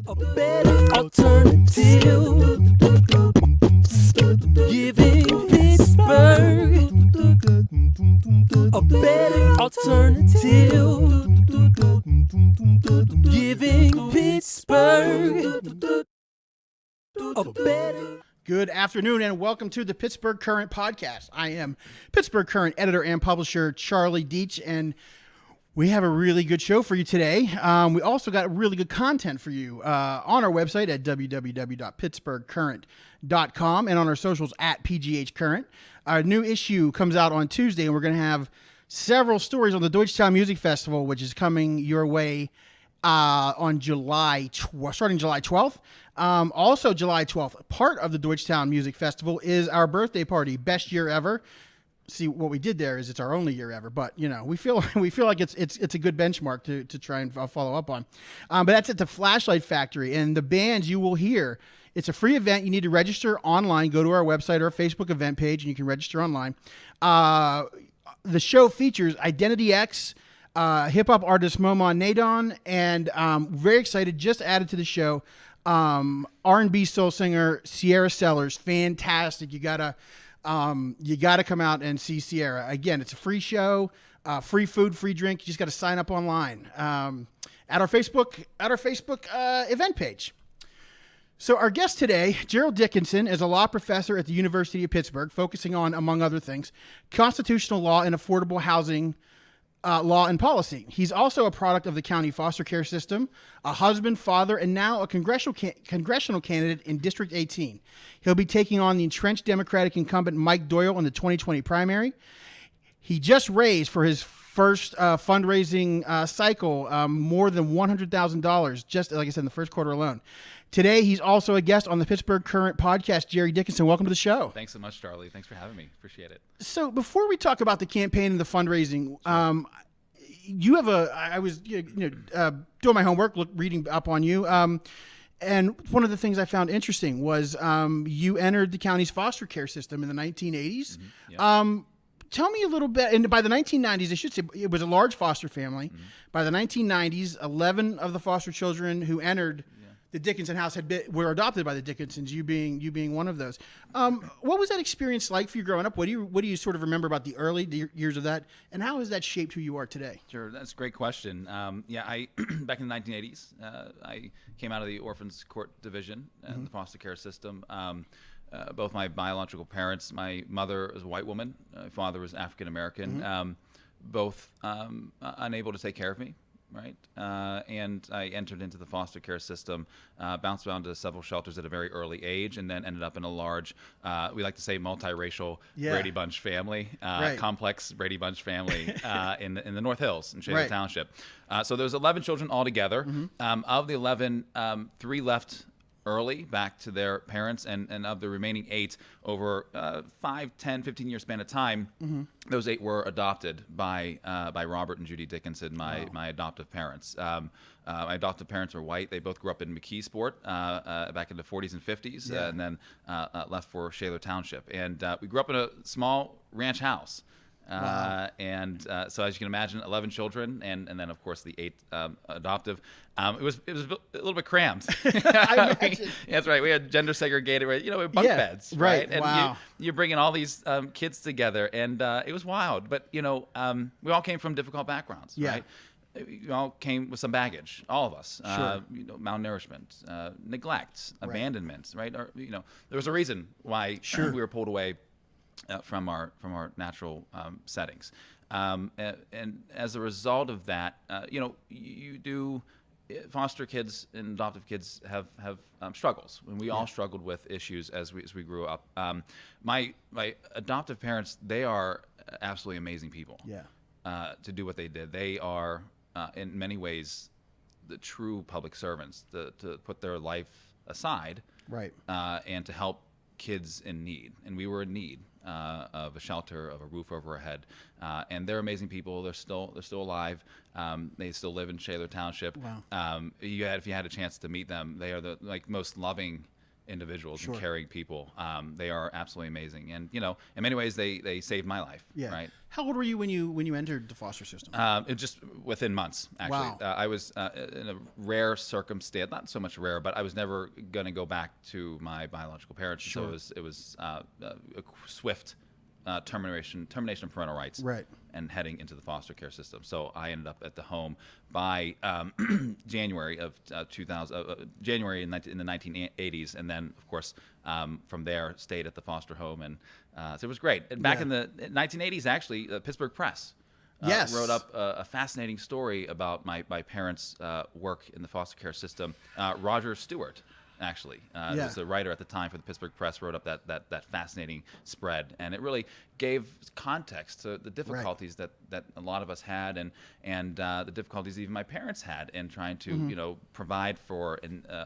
A better alternative. Giving Pittsburgh a better alternative. Giving Pittsburgh a better. Good afternoon and welcome to the Pittsburgh Current podcast. I am Pittsburgh Current editor and publisher Charlie Deitch, and we have a really good show for you today. We also got really good content for you on our website at www.pittsburghcurrent.com and on our socials at PGHCurrent. Our new issue comes out on Tuesday, and we're going to have several stories on the Deutschtown Music Festival, which is coming your way on starting July 12th. Also July 12th, part of the Deutschtown Music Festival is our birthday party, best year ever. See, what we did there is it's our only year ever, but you know, we feel like it's a good benchmark to try and follow up on. But that's at the Flashlight Factory, and the bands you will hear. It's a free event. You need to register online. Go to our website or Facebook event page, and you can register online. The show features Identity X, hip hop artist Momon Nadon, and very excited. Just added to the show, R&B soul singer Sierra Sellers. Fantastic. You gotta come out and see Sierra. Again, it's a free show, free food, free drink. You just got to sign up online at our Facebook event page. So our guest today, Gerald Dickinson, is a law professor at the University of Pittsburgh, focusing on, among other things, constitutional law and affordable housing law and policy. He's also a product of the county foster care system, a husband, father, and now a congressional candidate in District 18. He'll be taking on the entrenched Democratic incumbent Mike Doyle in the 2020 primary. He just raised for his first fundraising cycle more than $100,000, just like I said, in the first quarter alone. Today, he's also a guest on the Pittsburgh Current podcast. Jerry Dickinson, welcome to the show. Thanks so much, Charlie. Thanks for having me. Appreciate it. So before we talk about the campaign and the fundraising, you have I was doing my homework, reading up on you, and one of the things I found interesting was you entered the county's foster care system in the 1980s. Mm-hmm. Yeah. Tell me a little bit, and by the 1990s, I should say it was a large foster family. Mm-hmm. By the 1990s, 11 of the foster children who entered the Dickinson house were adopted by the Dickinsons, you being one of those. What was that experience like for you growing up? What do you sort of remember about the early years of that, and how has that shaped who you are today? Sure, that's a great question. I back in the 1980s, I came out of the Orphans Court Division and the foster care system. Both my biological parents, my mother was a white woman, my father was African American, both unable to take care of me. Right. And I entered into the foster care system, bounced around to several shelters at a very early age, and then ended up in a large, we like to say multiracial Brady Bunch family, complex Brady Bunch family in the North Hills in Shaler Township. So there was 11 children altogether. Mm-hmm. Of the 11, 3 left early back to their parents, and of the remaining 8 over 5, 10, 15 year span of time, those 8 were adopted by Robert and Judy Dickinson, my adoptive parents. My adoptive parents were white. They both grew up in McKeesport back in the 40s and 50s, and then left for Shaler Township. And we grew up in a small ranch house. So as you can imagine, 11 children, and then of course the 8 adoptive. It was a little bit crammed. I imagine. That's right. We had gender segregated, bunk beds, right? And you're bringing all these kids together, and it was wild. But we all came from difficult backgrounds, right? We all came with some baggage, all of us. Sure. Malnourishment, neglect, abandonment, right? Or, there was a reason why we were pulled away from our natural settings, and as a result of that, you do. Foster kids and adoptive kids have struggles, and we all struggled with issues as we grew up. My adoptive parents, they are absolutely amazing people. To do what they did, they are in many ways the true public servants to put their life aside, and to help kids in need, and we were in need of a shelter, of a roof over our head, and they're amazing people. They're still alive. They still live in Shaler Township. Wow. If you had a chance to meet them, they are the most loving individuals Sure. and caring people. They are absolutely amazing, and in many ways, they saved my life. Yeah. Right. How old were you when you entered the foster system? It just within months, actually. Wow. I was in a rare circumstance, not so much rare, but I was never going to go back to my biological parents. Sure. So it was a swift termination of parental rights, Right. and heading into the foster care system. So I ended up at the home by January of 2000, January in the 1980s, and then of course from there stayed at the foster home, and so it was great. And back Yeah. in the 1980s, actually, the Pittsburgh Press Yes. wrote up a fascinating story about my parents' work in the foster care system. Roger Stewart, actually, was the writer at the time for the Pittsburgh Press, wrote up that fascinating spread, and it really gave context to the difficulties that a lot of us had, and the difficulties even my parents had in trying to provide for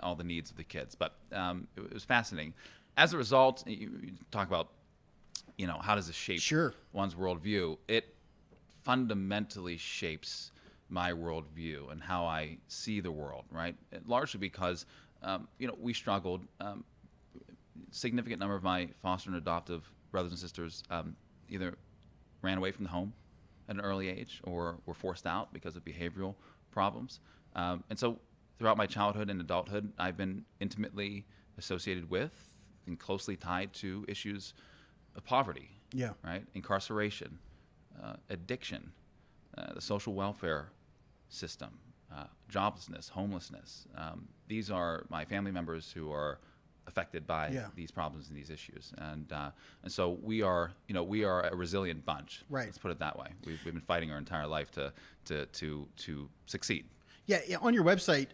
all the needs of the kids. But it was fascinating. As a result, you talk about how does this shape Sure. one's worldview. It fundamentally shapes my worldview and how I see the world, right? Largely because, we struggled. Significant number of my foster and adoptive brothers and sisters either ran away from the home at an early age or were forced out because of behavioral problems. And so throughout my childhood and adulthood, I've been intimately associated with and closely tied to issues of poverty, Yeah. right? Incarceration, addiction, the social welfare system, joblessness, homelessness. These are my family members who are affected by these problems and these issues, and so we are a resilient bunch. Right. Let's put it that way. We've been fighting our entire life to succeed. Yeah, on your website,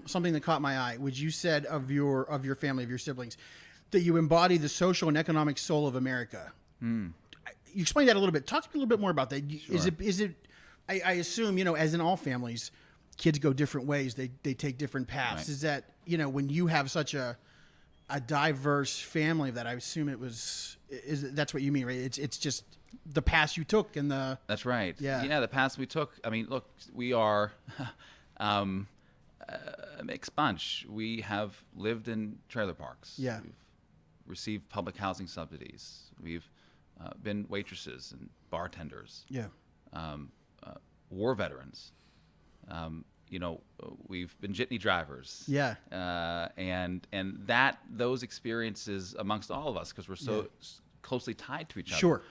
something that caught my eye, which you said of your family, of your siblings, that you embody the social and economic soul of America. You explained that a little bit. Talk to me a little bit more about that. Is it? I assume as in all families, kids go different ways. They take different paths. Right. Is that when you have such a diverse family, that I assume that's what you mean, right? It's just the path you took and the. That's right. Yeah. The paths we took. I mean, look, we are a mixed bunch. We have lived in trailer parks. Yeah. We've received public housing subsidies. We've been waitresses and bartenders. Yeah. War veterans. We've been jitney drivers. Yeah. And those experiences amongst all of us, because we're so closely tied to each other. Sure.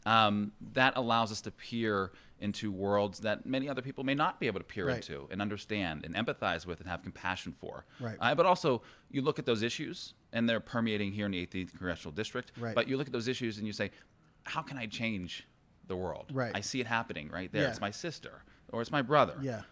That allows us to peer into worlds that many other people may not be able to peer Right. into and understand and empathize with and have compassion for. Right. But also, you look at those issues, and they're permeating here in the 18th Congressional District. Right. But you look at those issues and you say, how can I change the world? Right. I see it happening right there. Yeah. It's my sister. Or it's my brother. Yeah.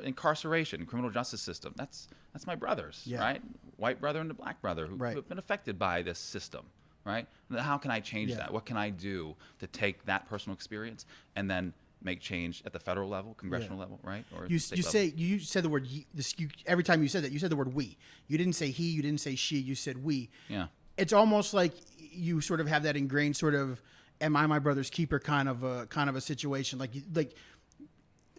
Incarceration, criminal justice system. That's my brothers, Yeah. right? White brother and a black brother who Right. have been affected by this system, right? And how can I change Yeah. that? What can I do to take that personal experience and then make change at the federal level, congressional level, right? Or You state level? said the word every time you said that, you said the word we. You didn't say he, you didn't say she, you said we. Yeah. It's almost like you sort of have that ingrained sort of am I my brother's keeper kind of a situation, like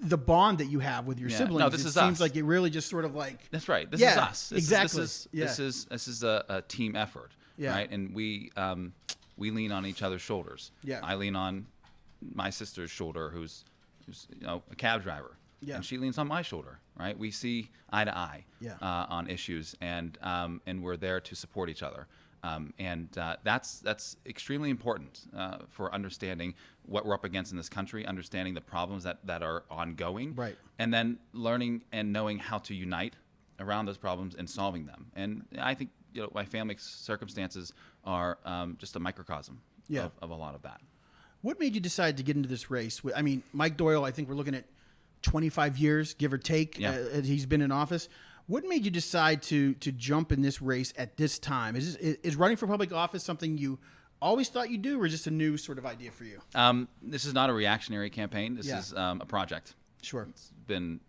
the bond that you have with your Yeah. siblings. No, this it is seems us. like it really just sort of like That's right. This Yeah, is us. exactly. This is a team effort, Yeah. right? And we lean on each other's shoulders. Yeah. I lean on my sister's shoulder, who's a cab driver. Yeah. And she leans on my shoulder, right? We see eye to eye Yeah. on issues, and we're there to support each other. That's extremely important for understanding what we're up against in this country, understanding the problems that are ongoing, Right. and then learning and knowing how to unite around those problems and solving them. And I think my family's circumstances are just a microcosm Yeah. of a lot of that. What made you decide to get into this race? I mean, Mike Doyle, I think we're looking at 25 years, give or take. Yeah. He's been in office. What made you decide to jump in this race at this time? Is running for public office something you always thought you'd do, or just a new sort of idea for you? This is not a reactionary campaign. This Yeah. is a project. Sure. It's been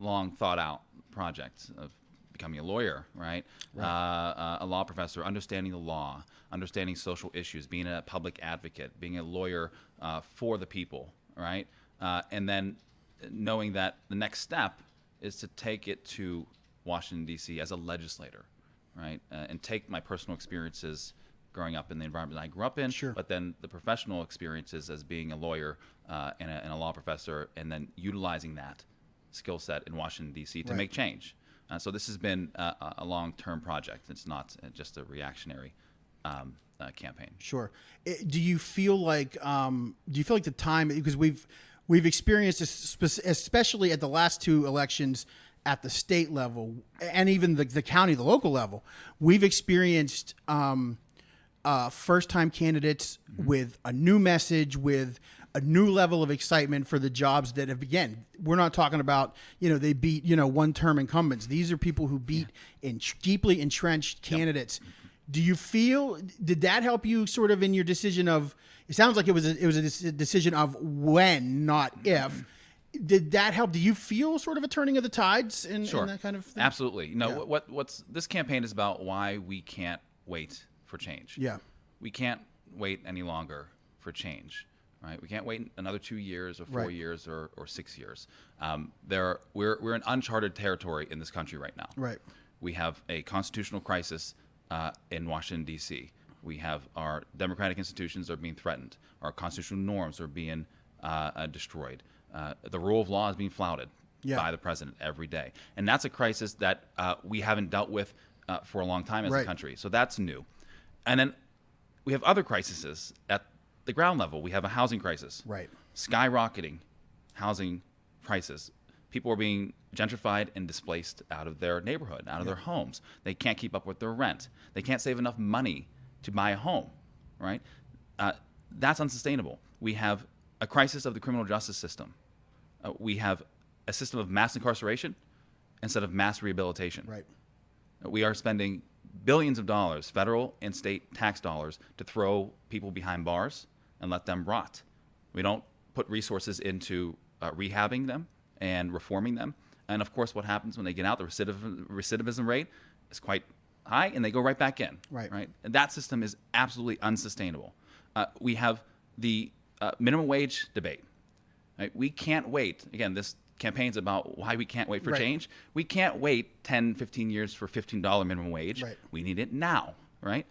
long thought out project of becoming a lawyer, right? A law professor, understanding the law, understanding social issues, being a public advocate, being a lawyer for the people, right? And then knowing that the next step is to take it to Washington, D.C. as a legislator, right, and take my personal experiences growing up in the environment I grew up in, Sure. but then the professional experiences as being a lawyer and a law professor, and then utilizing that skill set in Washington, D.C. to Right. make change. So this has been a long-term project. It's not just a reactionary campaign. Sure. Do you feel like the time, because we've experienced this, especially at the last two elections at the state level and even the county, the local level, we've experienced first-time candidates with a new message, with a new level of excitement for the jobs that have, again, we're not talking about, they beat, one-term incumbents. These are people who beat deeply entrenched candidates. Yep. Do you feel, did that help you sort of in your decision of, it sounds like it was a decision of when, not if. Did that help? Do you feel sort of a turning of the tides in that kind of thing? Absolutely. What's this campaign is about why we can't wait for change. Yeah. We can't wait any longer for change, right? We can't wait another 2 years or 4 years or 6 years. We're in uncharted territory in this country right now. Right. We have a constitutional crisis in Washington, D.C. We have our democratic institutions are being threatened. Our constitutional norms are being destroyed. The rule of law is being flouted by the president every day. And that's a crisis that we haven't dealt with for a long time as a country. So that's new. And then we have other crises at the ground level. We have a housing crisis. Right. Skyrocketing housing prices. People are being gentrified and displaced out of their neighborhood, out of their homes. They can't keep up with their rent. They can't save enough money to buy a home, right? That's unsustainable. We have a crisis of the criminal justice system. We have a system of mass incarceration instead of mass rehabilitation. Right. We are spending billions of dollars, federal and state tax dollars, to throw people behind bars and let them rot. We don't put resources into rehabbing them and reforming them. And of course, what happens when they get out, the recidivism rate is quite high, and they go right back in. Right. And that system is absolutely unsustainable. We have the minimum wage debate. Right? We can't wait. Again, this campaign's about why we can't wait for change. We can't wait 10, 15 years for $15 minimum wage. Right. We need it now, right?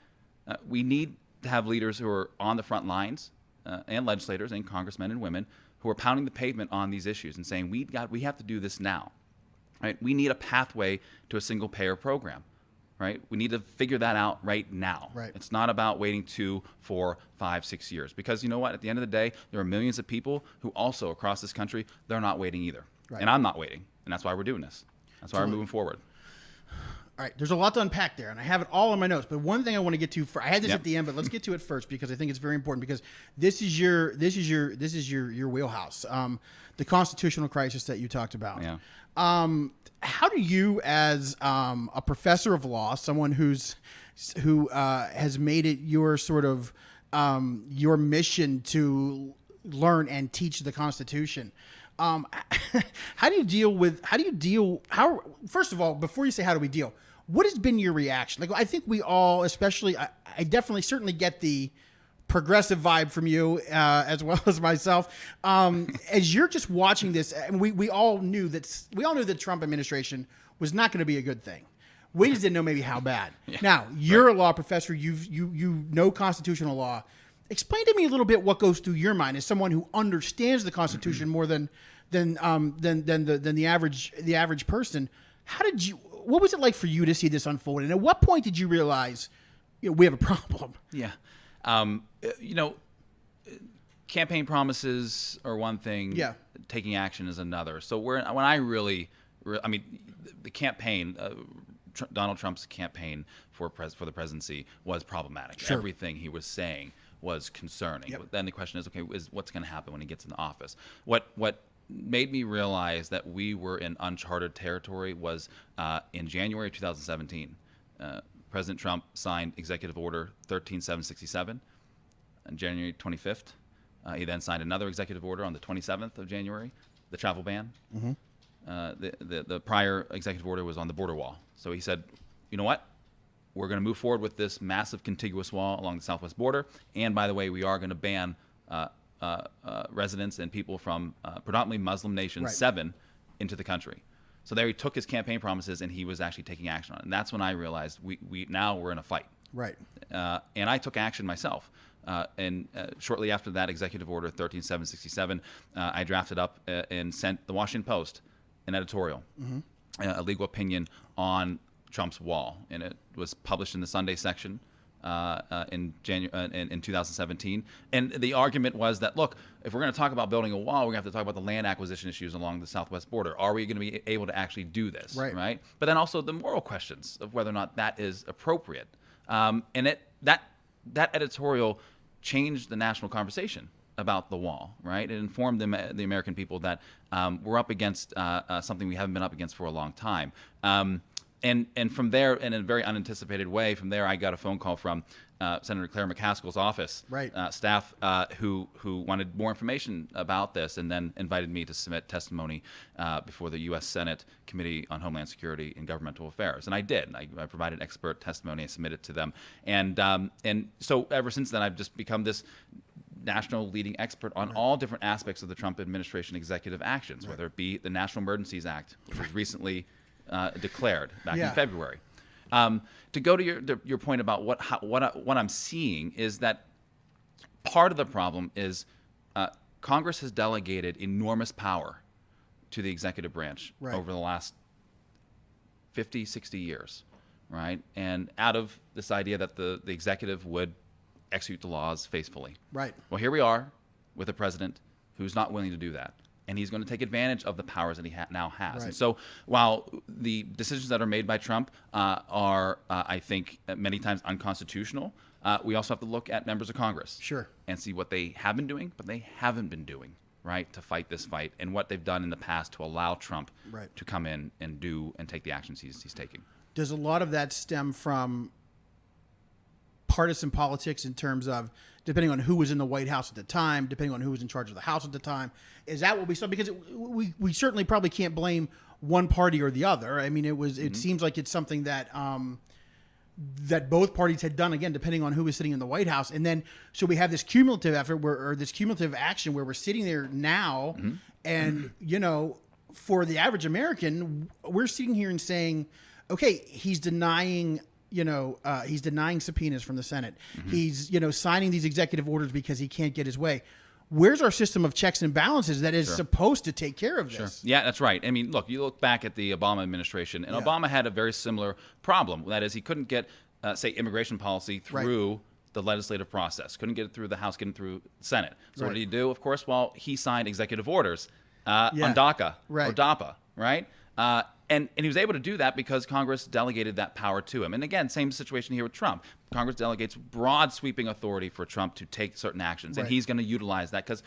We need to have leaders who are on the front lines and legislators and congressmen and women who are pounding the pavement on these issues and saying, we have to do this now. Right? We need a pathway to a single-payer program. Right? We need to figure that out right now. Right. It's not about waiting 2, 4, 5, 6 years. Because you know what? At the end of the day, there are millions of people who also across this country, they're not waiting either. Right. And I'm not waiting. And that's why we're doing this. That's why we're moving forward. All right, there's a lot to unpack there, and I have it all in my notes. But one thing I want to get to, I had this at the end, but let's get to it first because I think it's very important. Because this is your wheelhouse, the constitutional crisis that you talked about. Yeah. How do you, as a professor of law, someone who has made it your sort of your mission to learn and teach the Constitution? First of all, before you say how do we deal, what has been your reaction? Like, I think we all, especially, I definitely certainly get the progressive vibe from you, as well as myself. As you're just watching this, and we all knew the Trump administration was not going to be a good thing. We just didn't know maybe how bad. Yeah. Now, you're a law professor. You know constitutional law. Explain to me a little bit what goes through your mind as someone who understands the Constitution more than the average person. What was it like for you to see this unfold? And at what point did you realize, we have a problem? Yeah. Campaign promises are one thing. Yeah. Taking action is another. So the campaign, Donald Trump's campaign for the presidency was problematic. Sure. Everything he was saying was concerning. Yep. But then the question is, what's going to happen when he gets in office? What made me realize that we were in uncharted territory was in January of 2017. President Trump signed Executive Order 13767 on January 25th. He then signed another executive order on the 27th of January, the travel ban. Mm-hmm. The prior executive order was on the border wall. So he said, you know what? We're going to move forward with this massive contiguous wall along the southwest border. And by the way, we are going to ban residents and people from predominantly Muslim nations, 7, into the country. So there he took his campaign promises and he was actually taking action on it. And that's when I realized we're in a fight. Right. And I took action myself. And shortly after that executive order 13767, I drafted up and sent the Washington Post an editorial, a legal opinion on Trump's wall. And it was published in the Sunday section in 2017. And the argument was that, look, if we're going to talk about building a wall, we're going to have to talk about the land acquisition issues along the southwest border. Are we going to be able to actually do this? Right? But then also the moral questions of whether or not that is appropriate. And that editorial changed the national conversation about the wall, right? It informed the American people that we're up against something we haven't been up against for a long time. And from there, in a very unanticipated way, from there I got a phone call from Senator Claire McCaskill's office staff who wanted more information about this, and then invited me to submit testimony before the U.S. Senate Committee on Homeland Security and Governmental Affairs. And I did. I provided expert testimony and submitted to them. And so ever since then, I've just become this national leading expert on all different aspects of the Trump administration executive actions, whether it be the National Emergencies Act, which was recently declared back in February. To go to your point about what I'm seeing is that part of the problem is Congress has delegated enormous power to the executive branch over the last 50, 60 years, right? And out of this idea that the executive would execute the laws faithfully. Right. Well, here we are with a president who's not willing to do that. And he's going to take advantage of the powers that he now has. Right. And so while the decisions that are made by Trump are, I think, many times unconstitutional, we also have to look at members of Congress and see what they have been doing, but they haven't been doing, right, to fight this fight, and what they've done in the past to allow Trump to come in and do and take the actions he's taking. Does a lot of that stem from partisan politics in terms of depending on who was in the White House at the time, depending on who was in charge of the House at the time? Is that what we saw? Because we certainly probably can't blame one party or the other. I mean, it seems like it's something that that both parties had done, again, depending on who was sitting in the White House. And then so we have this cumulative effort or this cumulative action where we're sitting there now and, you know, for the average American, we're sitting here and saying, okay, he's denying subpoenas from the Senate. He's, signing these executive orders because he can't get his way. Where's our system of checks and balances that is supposed to take care of this? Yeah, that's right. I mean, look, you look back at the Obama administration, and Obama had a very similar problem. That is, he couldn't get, say, immigration policy through the legislative process. Couldn't get it through the House, get it through the Senate. So what did he do? Of course, well, he signed executive orders on DACA or DAPA, right? And he was able to do that because Congress delegated that power to him. And again, same situation here with Trump. Congress delegates broad sweeping authority for Trump to take certain actions. And he's going to utilize that because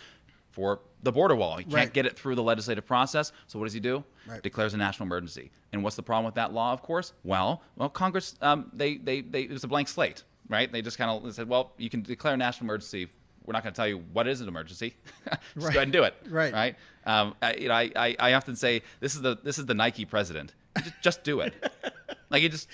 for the border wall, he can't get it through the legislative process. So what does he do? Declares a national emergency. And what's the problem with that law, of course? Well, Congress, it was a blank slate, right? They just kind of said, well, you can declare a national emergency. We're not going to tell you what is an emergency. Just go ahead and do it. Right. I often say this is the Nike president. Just do it. Like it just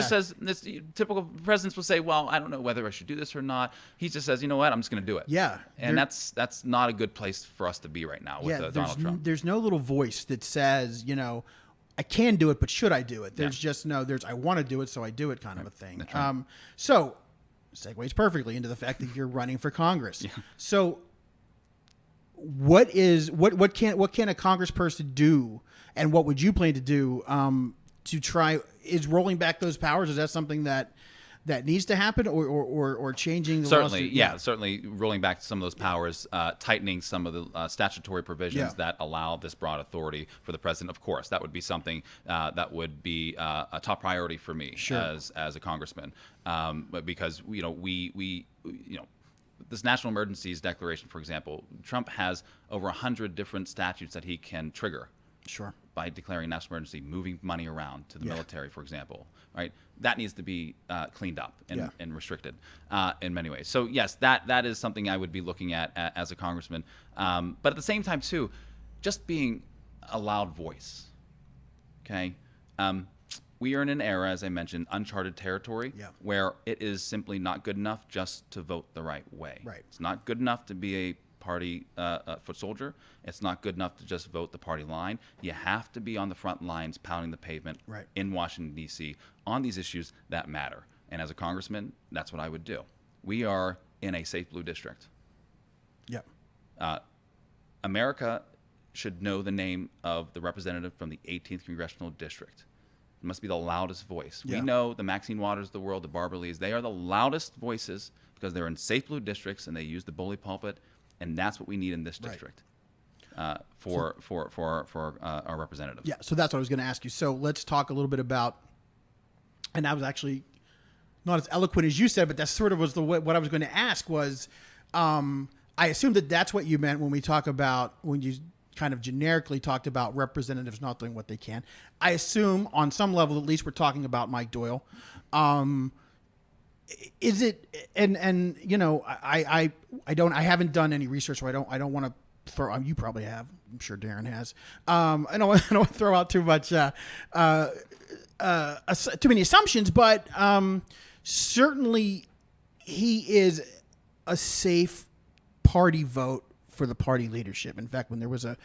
says this. Typical presidents will say, "Well, I don't know whether I should do this or not." He just says, "You know what? I'm just going to do it." Yeah. And that's not a good place for us to be right now with Donald Trump. There's no little voice that says, I can do it, but should I do it? There's just I want to do it, so I do it kind of a thing. That's right. So segues perfectly into the fact that you're running for Congress. So what can a congressperson do, and what would you plan to do to try? Is rolling back those powers, is that something that needs to happen, or changing the laws? Certainly rolling back some of those powers, tightening some of the statutory provisions that allow this broad authority for the president. Of course, that would be something that would be a top priority for me as a congressman, because this national emergencies declaration, for example, Trump has over 100 different statutes that he can trigger. By declaring national emergency, moving money around to the military, for example, right? That needs to be cleaned up and restricted in many ways. So yes, that is something I would be looking at as a congressman. But at the same time, too, just being a loud voice. Okay, we are in an era, as I mentioned, uncharted territory, where it is simply not good enough just to vote the right way. It's not good enough to be a party foot soldier. It's not good enough to just vote the party line. You have to be on the front lines, pounding the pavement in Washington, D.C. on these issues that matter. And as a congressman, that's what I would do. We are in a safe blue district. Yep. America should know the name of the representative from the 18th Congressional District. It must be the loudest voice. Yeah. We know the Maxine Waters of the world, the Barbara Lees, they are the loudest voices because they're in safe blue districts and they use the bully pulpit, and that's what we need in this district for our representatives. Yeah, so that's what I was going to ask you. So let's talk a little bit about, and I was actually not as eloquent as you said, but that sort of was what I was going to ask was, I assume that that's what you meant when we talk about, when you kind of generically talked about representatives not doing what they can. I assume on some level, at least, we're talking about Mike Doyle. Is it, and you know, I haven't done any research, so I don't want to throw, you probably have, I'm sure Darren has. I don't want to throw out too much, too many assumptions, but certainly he is a safe party vote for the party leadership. In fact, when there was a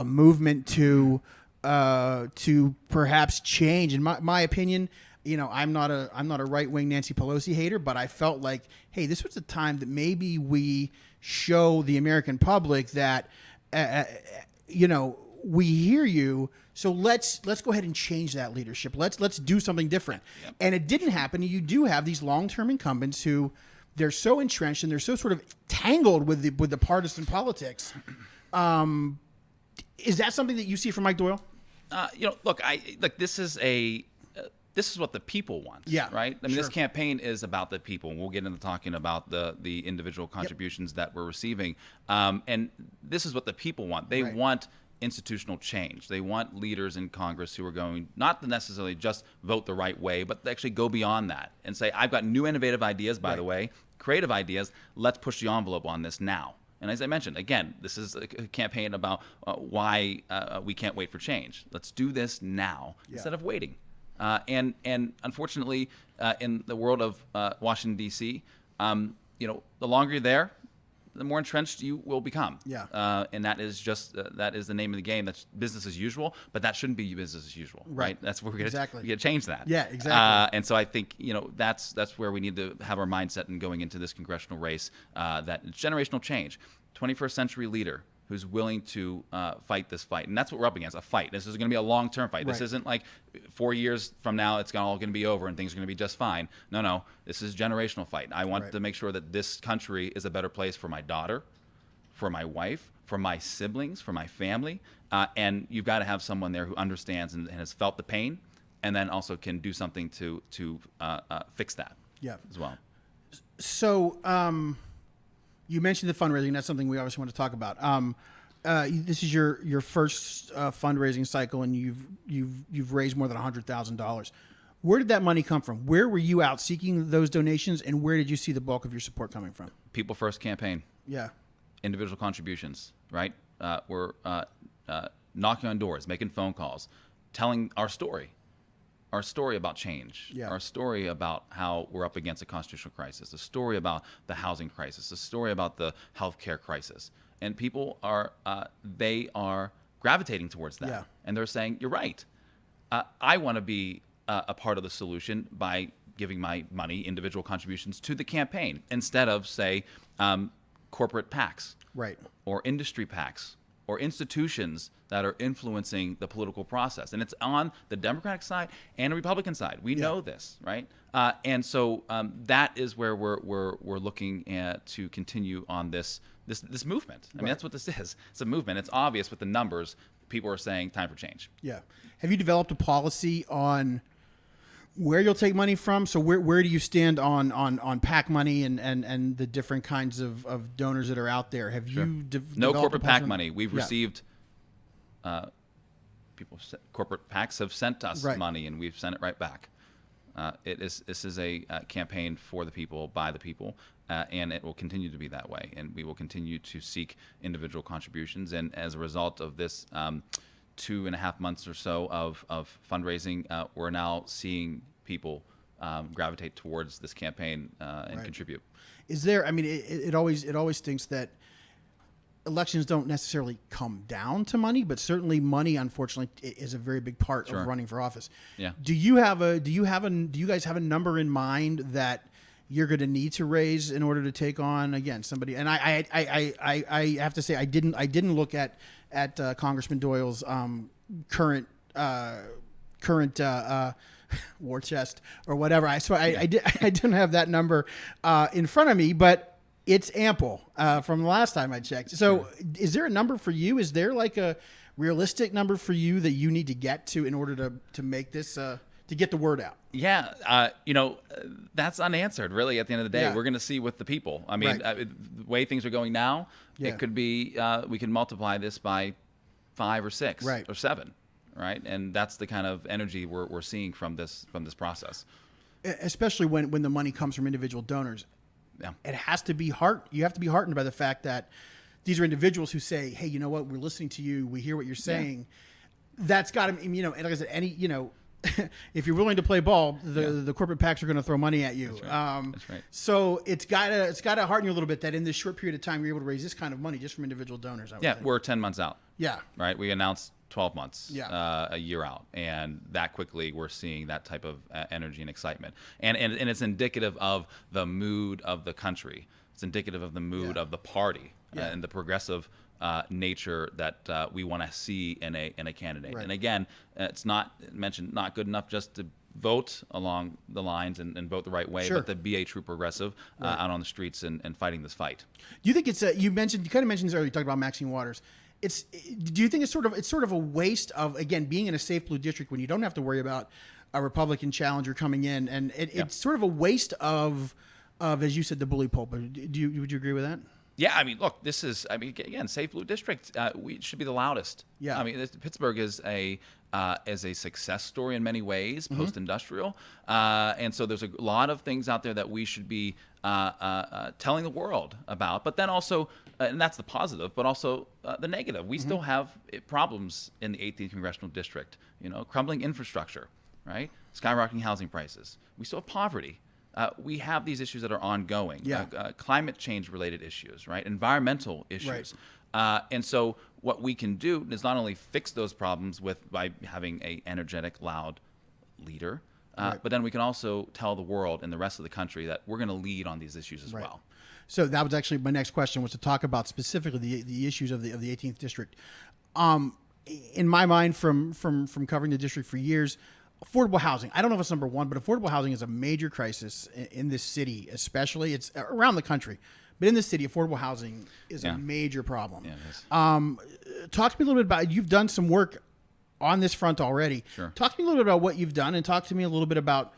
movement to perhaps change, in my opinion, you know, I'm not a right-wing Nancy Pelosi hater, but I felt like, hey, this was a time that maybe we show the American public that, you know, we hear you. So let's go ahead and change that leadership. Let's do something different. Yep. And it didn't happen. You do have these long-term incumbents who they're so entrenched and they're so sort of tangled with the partisan politics. Is that something that you see from Mike Doyle? You know, look, this is what the people want. Yeah, right. I mean, this campaign is about the people, and we'll get into talking about the individual contributions that we're receiving. And this is what the people want. They want institutional change. They want leaders in Congress who are going not to necessarily just vote the right way, but actually go beyond that and say, I've got new innovative ideas, by the way, creative ideas. Let's push the envelope on this now. And as I mentioned, again, this is a campaign about why we can't wait for change. Let's do this now instead of waiting. And unfortunately, in the world of Washington, D.C., you know, the longer you're there, the more entrenched you will become. Yeah. And that is just that is the name of the game. That's business as usual, but that shouldn't be business as usual, right? That's where we're going to change that. Yeah, exactly. And so I think, you know, that's where we need to have our mindset in going into this congressional race. That it's generational change, 21st century leader who's willing to fight this fight. And that's what we're up against, a fight. This is going to be a long-term fight. This isn't like 4 years from now it's all going to be over and things are going to be just fine. No. This is a generational fight. I want to make sure that this country is a better place for my daughter, for my wife, for my siblings, for my family. And you've got to have someone there who understands and has felt the pain and then also can do something to fix that as well. So you mentioned the fundraising. That's something we obviously want to talk about. This is your first fundraising cycle, and you've raised more than $100,000. Where did that money come from? Where were you out seeking those donations, and where did you see the bulk of your support coming from? People First campaign. Yeah. Individual contributions. Right. We're knocking on doors, making phone calls, telling our story. Our story about change, our story about how we're up against a constitutional crisis, a story about the housing crisis, a story about the healthcare crisis. And people are gravitating towards that. Yeah. And they're saying, you're right. I want to be a part of the solution by giving my money, individual contributions to the campaign instead of, say, corporate PACs or industry PACs or institutions that are influencing the political process. And it's on the Democratic side and the Republican side. We know this, right? And so that is where we're looking at to continue on this movement. I mean, that's what this is. It's a movement. It's obvious with the numbers. People are saying time for change. Yeah. Have you developed a policy on where you'll take money from? So where do you stand on PAC money and the different kinds of donors that are out there? Have you no corporate PAC money? We've received corporate PACs have sent us money, and we've sent it right back. This is a campaign for the people, by the people, and it will continue to be that way. And we will continue to seek individual contributions. And as a result of this 2.5 months or so of fundraising, we're now seeing people gravitate towards this campaign and contribute. Is there? I mean, it always stinks that elections don't necessarily come down to money, but certainly money, unfortunately, is a very big part of running for office. Yeah. Do you guys have a number in mind that you're going to need to raise in order to take on again somebody? And I have to say I didn't look at Congressman Doyle's current war chest or whatever. I didn't have that number in front of me, but it's ample from the last time I checked. So is there a number for you? Is there like a realistic number for you that you need to get to in order to make this, to get the word out? Yeah. That's unanswered really at the end of the day. Yeah. We're going to see with the people. I mean, the way things are going now, it could be, we can multiply this by 5 or 6 or 7. Right. And that's the kind of energy we're seeing from this process. Especially when the money comes from individual donors. Yeah. It has to be you have to be heartened by the fact that these are individuals who say, hey, you know what, we're listening to you, we hear what you're saying. That's got to, and like I said, if you're willing to play ball, the corporate PACs are going to throw money at you. That's right. So it's got to hearten you a little bit that in this short period of time, you're able to raise this kind of money just from individual donors. I would think. We're 10 months out. Yeah. Right. We announced 12 months, Yeah. a year out. And that quickly we're seeing that type of energy and excitement. And it's indicative of the mood of the country. It's indicative of the mood of the party and the progressive nature that we want to see in a candidate. Right. And again, it's not good enough just to vote along the lines and vote the right way, but to be a true progressive out on the streets and fighting this fight. Do you think it's you kind of mentioned this earlier, you talked about Maxine Waters. Do you think it's sort of a waste of, again, being in a safe blue district when you don't have to worry about a Republican challenger coming in, and it's sort of a waste of, as you said, the bully pulpit. Would you agree with that? Yeah, I mean, look, again, safe blue district. We should be the loudest. Yeah. I mean, Pittsburgh is a success story in many ways, post-industrial, and so there's a lot of things out there that we should be telling the world about. But then also, and that's the positive, but also the negative. We still have problems in the 18th Congressional District. Crumbling infrastructure, right? Skyrocketing housing prices. We still have poverty. We have these issues that are ongoing. Climate change related issues, right? Environmental issues. And so what we can do is not only fix those problems by having a energetic, loud leader, but then we can also tell the world and the rest of the country that we're going to lead on these issues as well. So that was actually my next question, was to talk about specifically the issues of the 18th district. In my mind, from covering the district for years, affordable housing, I don't know if it's number one, but affordable housing is a major crisis in this city, especially. It's around the country, but in this city, affordable housing is a major problem. Yeah, it is. Talk to me a little bit about, you've done some work on this front already. Sure. Talk to me a little bit about what you've done, and talk to me a little bit about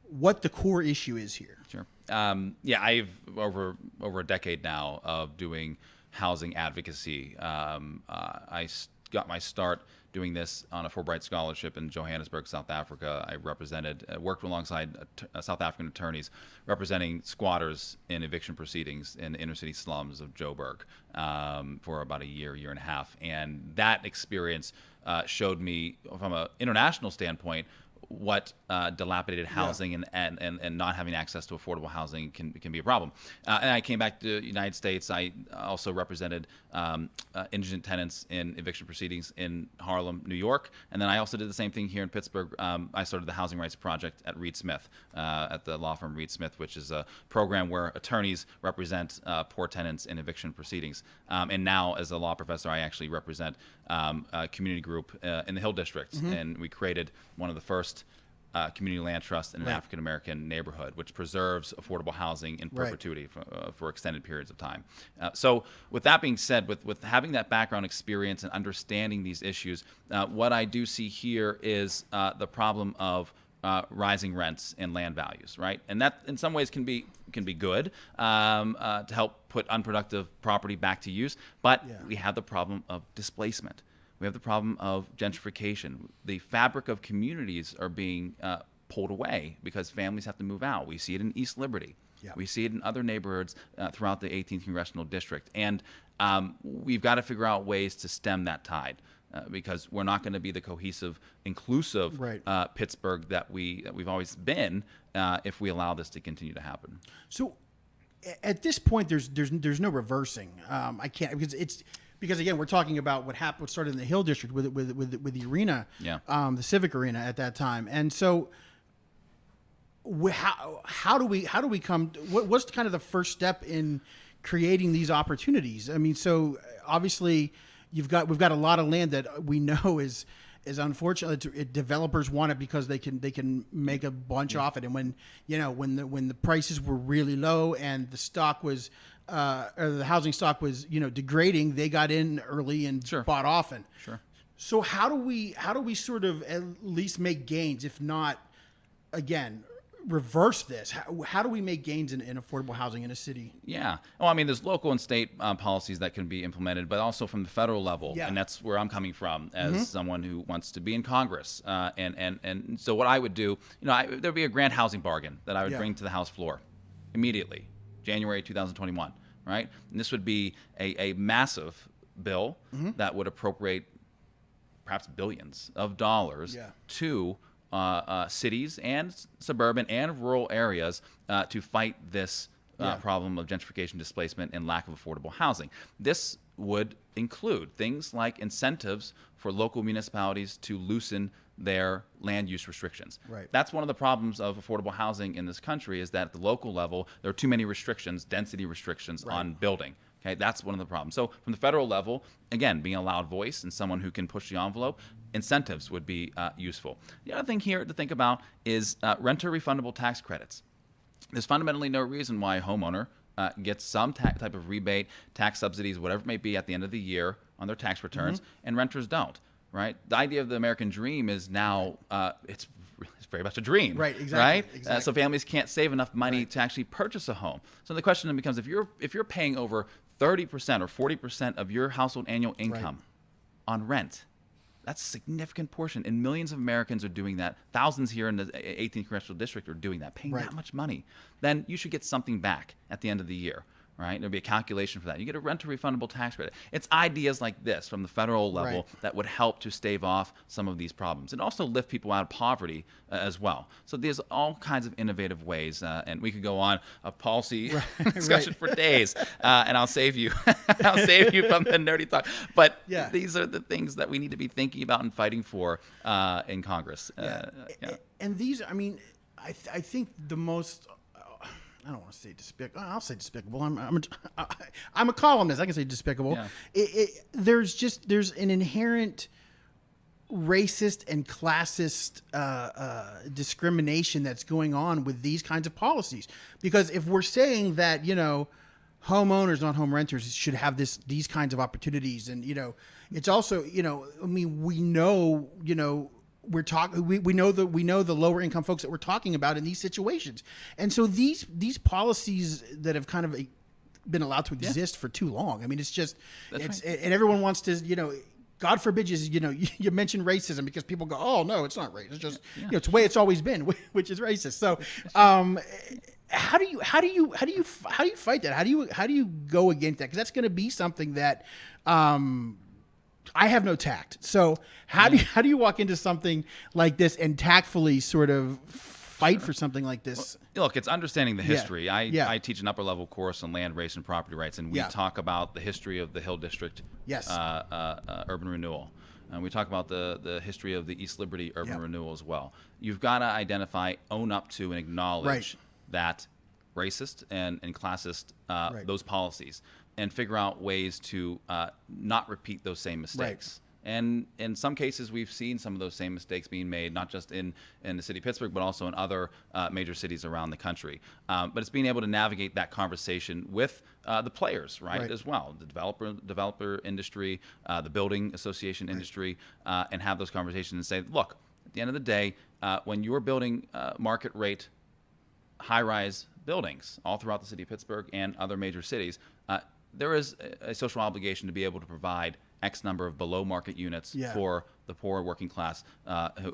what the core issue is here. Sure. I've over a decade now of doing housing advocacy. I got my start doing this on a Fulbright scholarship in Johannesburg, South Africa. I worked alongside South African attorneys representing squatters in eviction proceedings in the inner city slums of Joburg for about a year and a half. And that experience showed me, from an international standpoint, what dilapidated housing and not having access to affordable housing can be a problem. And I came back to the United States. I also represented indigent tenants in eviction proceedings in Harlem, New York. And then I also did the same thing here in Pittsburgh. I started the Housing Rights Project at Reed Smith, at the law firm Reed Smith, which is a program where attorneys represent poor tenants in eviction proceedings. And now, as a law professor, I actually represent a community group in the Hill District. And we created one of the first community land trust in an African-American neighborhood, which preserves affordable housing in perpetuity for extended periods of time. So with that being said, with having that background experience and understanding these issues, what I do see here is the problem of rising rents and land values, right? And that in some ways can be good to help put unproductive property back to use, but we have the problem of displacement. We have the problem of gentrification. The fabric of communities are being pulled away because families have to move out. We see it in East Liberty. We see it in other neighborhoods throughout the 18th Congressional District. And we've got to figure out ways to stem that tide because we're not going to be the cohesive, inclusive Pittsburgh that we've always been if we allow this to continue to happen. So at this point, there's no reversing. I can't because again, we're talking about what happened, what started in the Hill District with the arena, the Civic Arena at that time, and so. How do we come? What's kind of the first step in creating these opportunities? I mean, so obviously we've got a lot of land that we know is unfortunate. Developers want it because they can make a bunch off it. And when the prices were really low and the stock was or the housing stock was degrading, they got in early and bought often. Sure. So how do we sort of at least make gains, if not again? Reverse this? How do we make gains in affordable housing in a city? Yeah. Well, I mean, there's local and state policies that can be implemented, but also from the federal level. Yeah. And that's where I'm coming from as someone who wants to be in Congress. And so what I would do, there'd be a grand housing bargain that I would bring to the House floor immediately, January 2021, right? And this would be a massive bill that would appropriate perhaps billions of dollars to cities and suburban and rural areas to fight this problem of gentrification, displacement, and lack of affordable housing. This would include things like incentives for local municipalities to loosen their land use restrictions. Right. That's one of the problems of affordable housing in this country, is that at the local level, there are too many restrictions, density restrictions on building. Okay, that's one of the problems. So from the federal level, again, being a loud voice and someone who can push the envelope, incentives would be useful. The other thing here to think about is renter refundable tax credits. There's fundamentally no reason why a homeowner gets some type of rebate, tax subsidies, whatever it may be at the end of the year on their tax returns, and renters don't, right? The idea of the American dream is now, it's very much a dream. Right, exactly. Right? Exactly. So families can't save enough money to actually purchase a home. So the question then becomes, if you're paying over 30% or 40% of your household annual income on rent, that's a significant portion. And millions of Americans are doing that. Thousands here in the 18th Congressional District are doing that, paying that much money. Then you should get something back at the end of the year. Right? There'll be a calculation for that. You get a renter refundable tax credit. It's ideas like this from the federal level that would help to stave off some of these problems and also lift people out of poverty as well. So there's all kinds of innovative ways, and we could go on a policy discussion for days, and I'll save you. I'll save you from the nerdy talk. But these are the things that we need to be thinking about and fighting for in Congress. And these, I mean, I think the most. I don't want to say despicable. I'll say despicable. I'm a columnist. I can say despicable. Yeah. There's an inherent racist and classist discrimination that's going on with these kinds of policies. Because if we're saying that homeowners, not home renters, should have these kinds of opportunities, and it's also I mean, we know we're talking. We know the lower income folks that we're talking about in these situations, and so these policies that have kind of been allowed to exist for too long. I mean, it's just and everyone wants to God forbid you mention racism because people go, oh no, it's not racist. It's just it's the way it's always been, which is racist. So how do you fight that? How do you go against that? Because that's going to be something that. I have no tact. So how do you walk into something like this and tactfully sort of fight for something like this? Well, look, it's understanding the history. I teach an upper level course on land, race, and property rights, and we talk about the history of the Hill District urban renewal. And we talk about the history of the East Liberty urban renewal as well. You've got to identify, own up to, and acknowledge that racist and classist those policies, and figure out ways to not repeat those same mistakes. And in some cases, we've seen some of those same mistakes being made, not just in the city of Pittsburgh, but also in other major cities around the country. But it's being able to navigate that conversation with the players, as well, the developer industry, the building association industry, and have those conversations and say, look, at the end of the day, when you're building market rate high-rise buildings all throughout the city of Pittsburgh and other major cities, there is a social obligation to be able to provide X number of below market units for the poor working class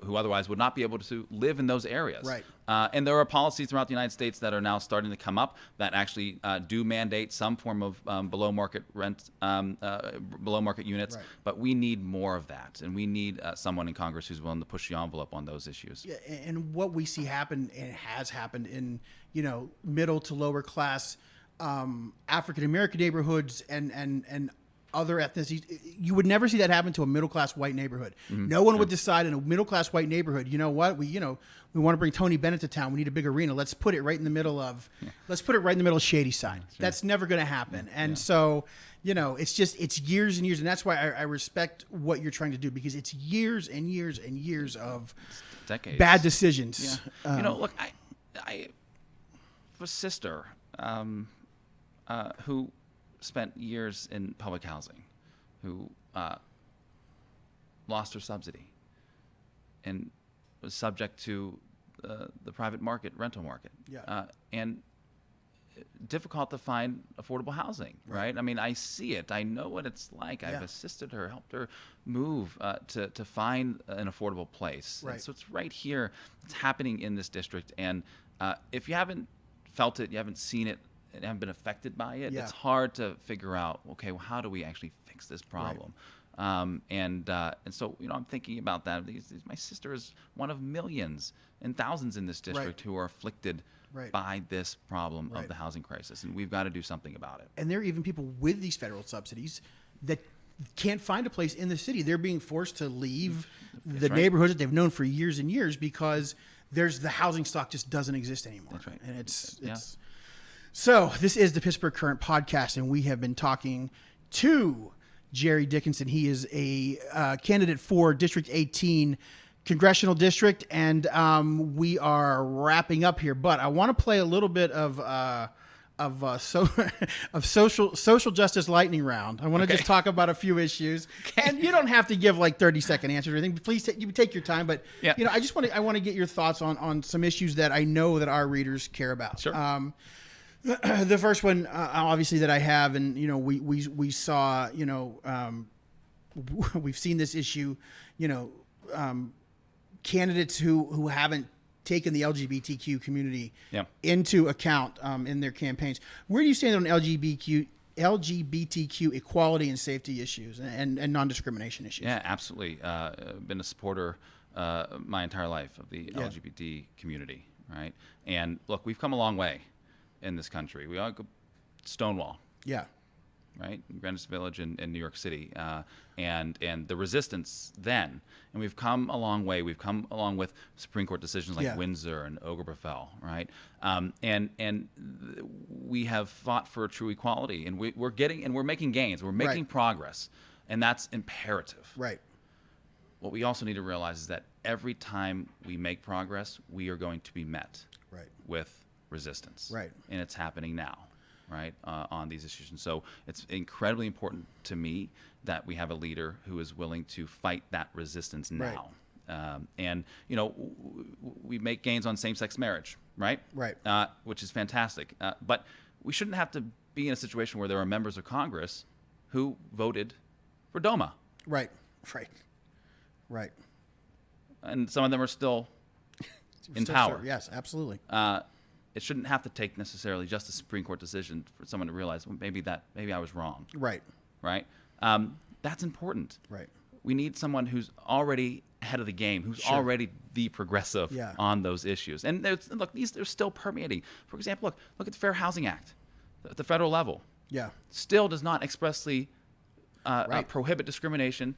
who otherwise would not be able to live in those areas. And there are policies throughout the United States that are now starting to come up that actually do mandate some form of below market rent, below market units. But we need more of that, and we need someone in Congress who's willing to push the envelope on those issues. Yeah, and what we see happen, and has happened in middle to lower class African American neighborhoods and other ethnicities. You would never see that happen to a middle class white neighborhood. No one would decide in a middle class white neighborhood, you know what, we want to bring Tony Bennett to town. We need a big arena. Let's put it right in the middle of Shadyside. That's never going to happen. And so, it's years and years. And that's why I respect what you're trying to do, because it's years and years and years of decades. Bad decisions. Yeah. Look, I have a sister who spent years in public housing, who lost her subsidy and was subject to the private market, rental market. And difficult to find affordable housing, right? I mean, I see it. I know what it's like. I've assisted her, helped her move to find an affordable place. Right. And so it's right here. It's happening in this district. And if you haven't felt it, you haven't seen it, and haven't been affected by it, it's hard to figure out, okay, well, how do we actually fix this problem? And so, I'm thinking about that. My sister is one of millions and thousands in this district who are afflicted by this problem of the housing crisis, and we've got to do something about it. And there are even people with these federal subsidies that can't find a place in the city. They're being forced to leave the neighborhoods that they've known for years and years because the housing stock just doesn't exist anymore. That's right. And it's So this is the Pittsburgh Current podcast, and we have been talking to Gerald Dickinson. He is a candidate for District 18 Congressional District, and we are wrapping up here. But I want to play a little bit of social justice lightning round. I want to just talk about a few issues, and you don't have to give like 30-second answers or anything. But please, you take your time. But I want to get your thoughts on some issues that I know that our readers care about. Sure. The first one, obviously, that I have, and we saw, we've seen this issue, candidates who haven't taken the LGBTQ community into account in their campaigns. Where do you stand on LGBTQ equality and safety issues and non-discrimination issues? Yeah, absolutely. Been a supporter my entire life of the LGBT community, right? And look, we've come a long way in this country. We all go Stonewall. Yeah. Right? In Greenwich Village in New York City. And the resistance then. And we've come a long way. We've come along with Supreme Court decisions like Windsor and Obergefell, right? And we have fought for true equality. And we're making gains. We're making progress. And that's imperative. Right. What we also need to realize is that every time we make progress, we are going to be met with resistance. Right. And it's happening now, right, on these issues. And so it's incredibly important to me that we have a leader who is willing to fight that resistance now. And, we make gains on same-sex marriage, right? Right. Which is fantastic. But we shouldn't have to be in a situation where there are members of Congress who voted for DOMA. Right. Right. Right. And some of them are still in power. Yes, absolutely. It shouldn't have to take necessarily just a Supreme Court decision for someone to realize, well, maybe I was wrong. Right. Right. That's important. Right. We need someone who's already ahead of the game, who's already the progressive on those issues. And they're still permeating. For example, look at the Fair Housing Act at the federal level. Yeah. Still does not expressly prohibit discrimination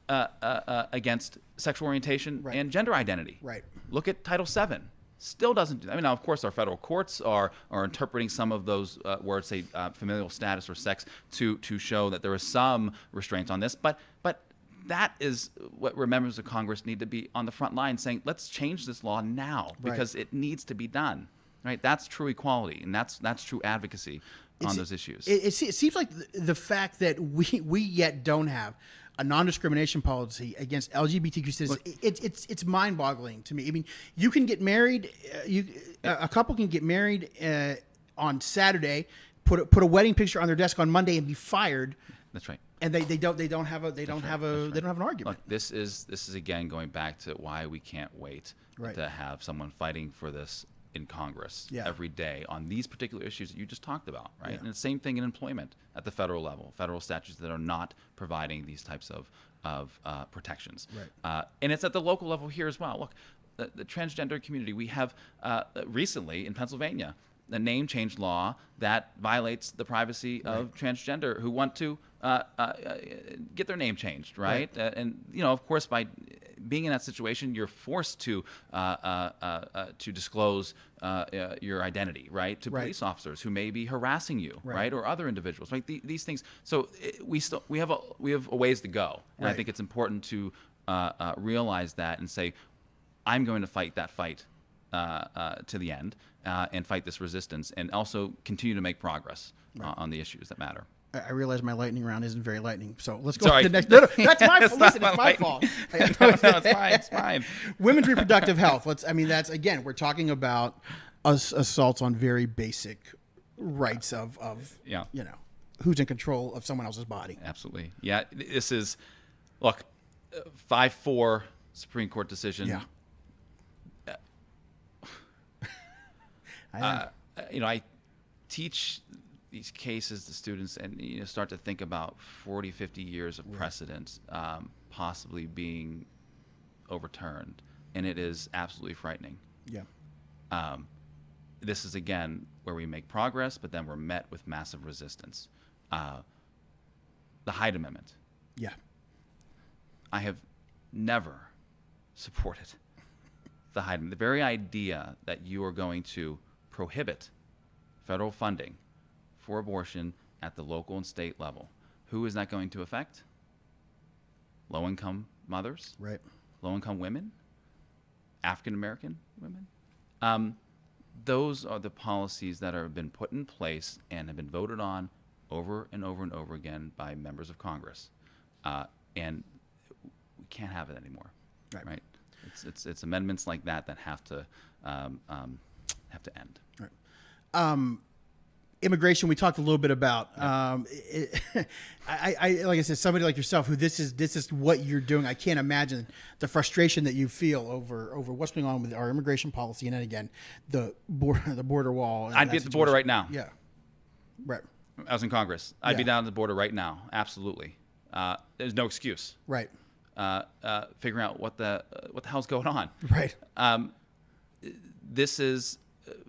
against sexual orientation and gender identity. Right. Look at Title VII. Still doesn't do that. I mean, now, of course, our federal courts are interpreting some of those words, say familial status or sex, to show that there is some restraints on this. But that is what members of Congress need to be on the front line saying, let's change this law now because it needs to be done. Right? That's true equality, and that's true advocacy on those issues. It seems like the fact that we yet don't have a non-discrimination policy against LGBTQ citizens, it's mind-boggling to me. I mean, you can get married. A couple can get married on Saturday, put a wedding picture on their desk on Monday, and be fired. That's right. And they don't have an argument. Look, this is again going back to why we can't wait to have someone fighting for this in Congress every day on these particular issues that you just talked about, right? And the same thing in employment at the federal level, federal statutes that are not providing these types of protections. Right. And it's at the local level here as well. Look, the transgender community, we have recently in Pennsylvania, a name change law that violates the privacy of transgender who want to get their name changed, right? And of course, by being in that situation, you're forced to disclose your identity, right, to police officers who may be harassing you, right, or other individuals, right? These things. So we have a ways to go, and I think it's important to realize that and say, I'm going to fight that fight to the end and fight this resistance, and also continue to make progress on the issues that matter. I realize my lightning round isn't very lightning, so let's go Sorry. to the next. No, that's my fault. Listen, it's my fault. No, it's fine. It's fine. Women's reproductive health. That's again, we're talking about assaults on very basic rights of who's in control of someone else's body. Absolutely. Yeah. This is 5-4 Supreme Court decision. Yeah. I teach these cases to students, and start to think about 40, 50 years of precedent possibly being overturned, and it is absolutely frightening. Yeah. This is again where we make progress, but then we're met with massive resistance. The Hyde Amendment. Yeah. I have never supported the Hyde Amendment. The very idea that you are going to prohibit federal funding for abortion at the local and state level. Who is that going to affect? Low-income mothers, Right. low-income women, African-American women. Those are the policies that have been put in place and have been voted on over and over and over again by members of Congress, and we can't have it anymore. Right? It's amendments like that have to end. Right. Immigration, we talked a little bit about. I like I said, somebody like yourself, who this is what you're doing. I can't imagine the frustration that you feel over what's going on with our immigration policy, and then again, the border wall. I'd be at the border right now. Yeah, right. I was in Congress. I'd be down at the border right now. Absolutely. There's no excuse. Right. Figuring out what the hell's going on. Right. This is.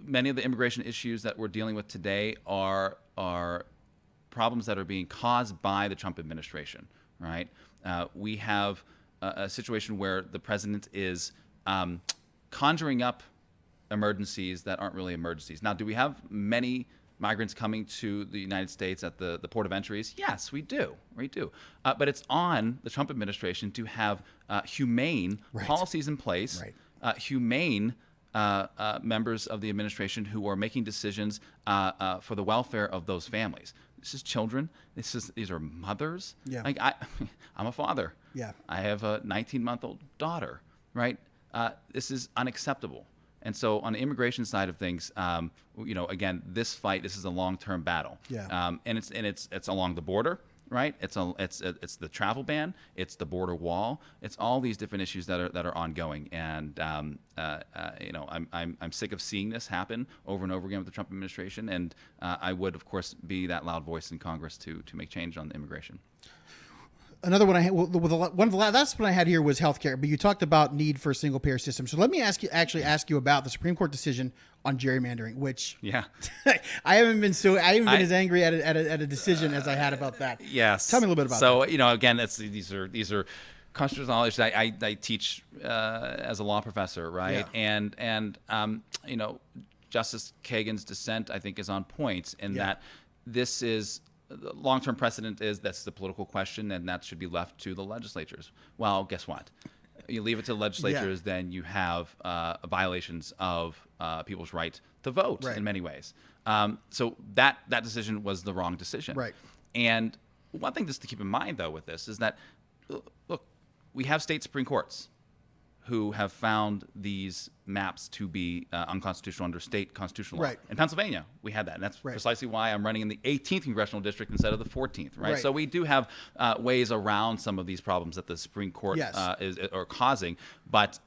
Many of the immigration issues that we're dealing with today are problems that are being caused by the Trump administration, right? We have a situation where the president is conjuring up emergencies that aren't really emergencies. Now, do we have many migrants coming to the United States at the port of entries? Yes, we do. We do. But it's on the Trump administration to have humane policies in place, humane members of the administration who are making decisions for the welfare of those families. This is children. These are mothers. Yeah. Like I'm a father. Yeah. I have a 19-month-old daughter. Right. This is unacceptable. And so on the immigration side of things, again, this is a long-term battle. Yeah. And it's along the border. Right, it's the travel ban, it's the border wall, it's all these different issues that are ongoing, and I'm sick of seeing this happen over and over again with the Trump administration, and I would of course be that loud voice in Congress to make change on immigration. Another one I had, one of the last one I had here was healthcare, but you talked about need for a single payer system. So let me ask you about the Supreme Court decision on gerrymandering, which I haven't been as angry at a decision as I had about that. Yes. Tell me a little bit about that. So again, these are constitutional knowledge that I teach as a law professor, right? Yeah. And Justice Kagan's dissent I think is on point in that this is. The long-term precedent is that's the political question, and that should be left to the legislatures. Well, guess what? You leave it to the legislatures, then you have violations of people's right to vote in many ways. So that decision was the wrong decision. Right. And one thing just to keep in mind, though, with this is that, look, we have state Supreme Courts who have found these maps to be unconstitutional under state constitutional law. Right. In Pennsylvania, we had that. And that's precisely why I'm running in the 18th Congressional District instead of the 14th, right? So we do have ways around some of these problems that the Supreme Court are causing. But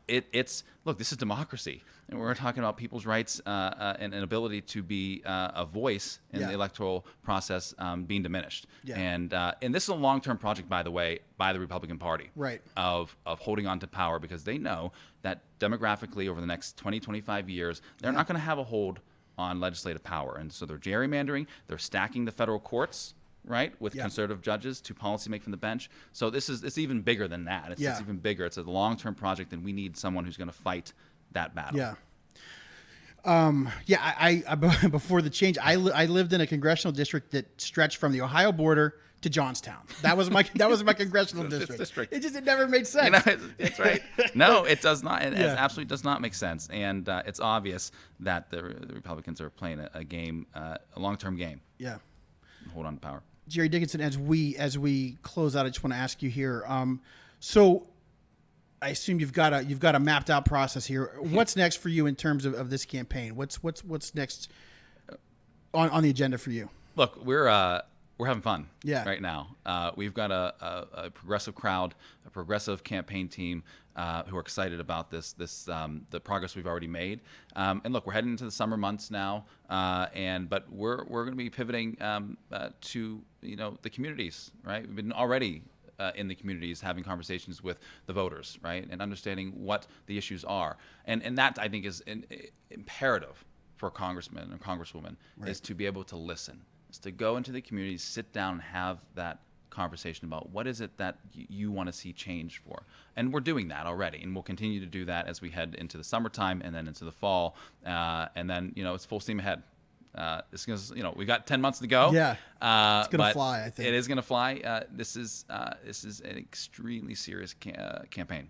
look, this is democracy. And we're talking about people's rights and an ability to be a voice in the electoral process being diminished. Yeah. And this is a long-term project, by the way, by the Republican Party of holding on to power, because they know that demographically over the next 20, 25 years, they're not going to have a hold on legislative power. And so they're gerrymandering, they're stacking the federal courts, right, with conservative judges to policy make from the bench. So it's even bigger than that. It's even bigger. It's a long-term project, and we need someone who's going to fight that battle. Yeah. I before the change, I lived in a congressional district that stretched from the Ohio border to Johnstown. That was my congressional district. It never made sense. You know, it's right. No, it does not. It absolutely does not make sense. And it's obvious that the Republicans are playing a game, a long-term game. Yeah. Hold on to power. Jerry Dickinson, as we close out, I just want to ask you here. So I assume you've got a mapped out process here. What's next for you in terms of this campaign? What's next on the agenda for you? Look, we're having fun right now. We've got a progressive crowd, a progressive campaign team who are excited about the progress we've already made. And look, we're heading into the summer months now, but we're going to be pivoting to the communities, right? We've been already in the communities having conversations with the voters, right, and understanding what the issues are, and that I think is imperative for a congressman or congresswoman is to be able to listen. To go into the community, sit down, and have that conversation about what is it that you want to see change for. And we're doing that already, and we'll continue to do that as we head into the summertime and then into the fall. And then it's full steam ahead. It's gonna, we got 10 months to go. Yeah, it's gonna fly. I think it is gonna fly. This is an extremely serious campaign,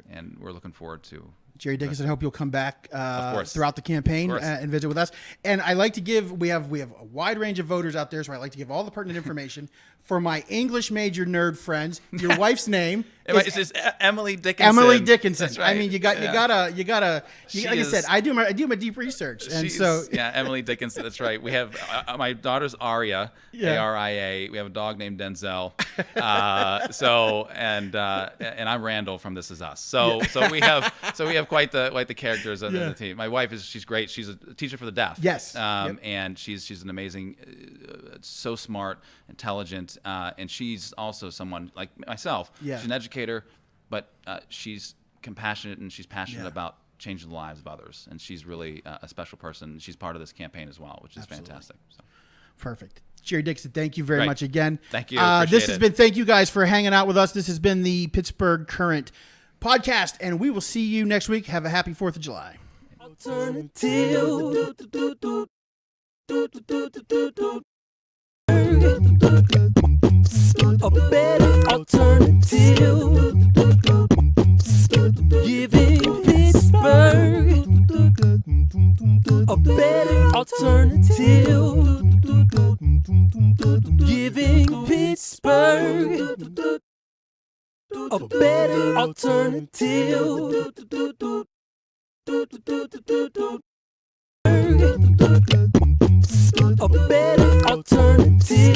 and we're looking forward to. Jerry Dickinson, I hope you'll come back throughout the campaign and visit with us. And I like to give, we have a wide range of voters out there, so I like to give all the pertinent information. For my English major nerd friends, your wife's name is Emily Dickinson. Emily Dickinson. That's right. I mean, you gotta. Like I said, I do my deep research, and so Emily Dickinson. That's right. We have my daughter's Aria, Aria. We have a dog named Denzel. And I'm Randall from This Is Us. So we have quite the characters of the team. My wife she's great. She's a teacher for the deaf. Yes. And she's an amazing, so smart, intelligent. And she's also someone like myself. Yeah. She's an educator, but she's compassionate and she's passionate about changing the lives of others. And she's really a special person. She's part of this campaign as well, which is fantastic. So. Perfect. Jerry Dixon, thank you very much again. Thank you. Thank you guys for hanging out with us. This has been the Pittsburgh Current podcast, and we will see you next week. Have a happy 4th of July. A better alternative, giving Pittsburgh a better alternative, giving Pittsburgh a better alternative. A better alternative,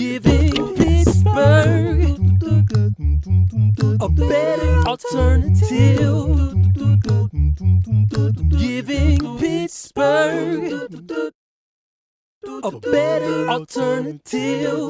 giving Pittsburgh a better alternative, giving Pittsburgh a better alternative.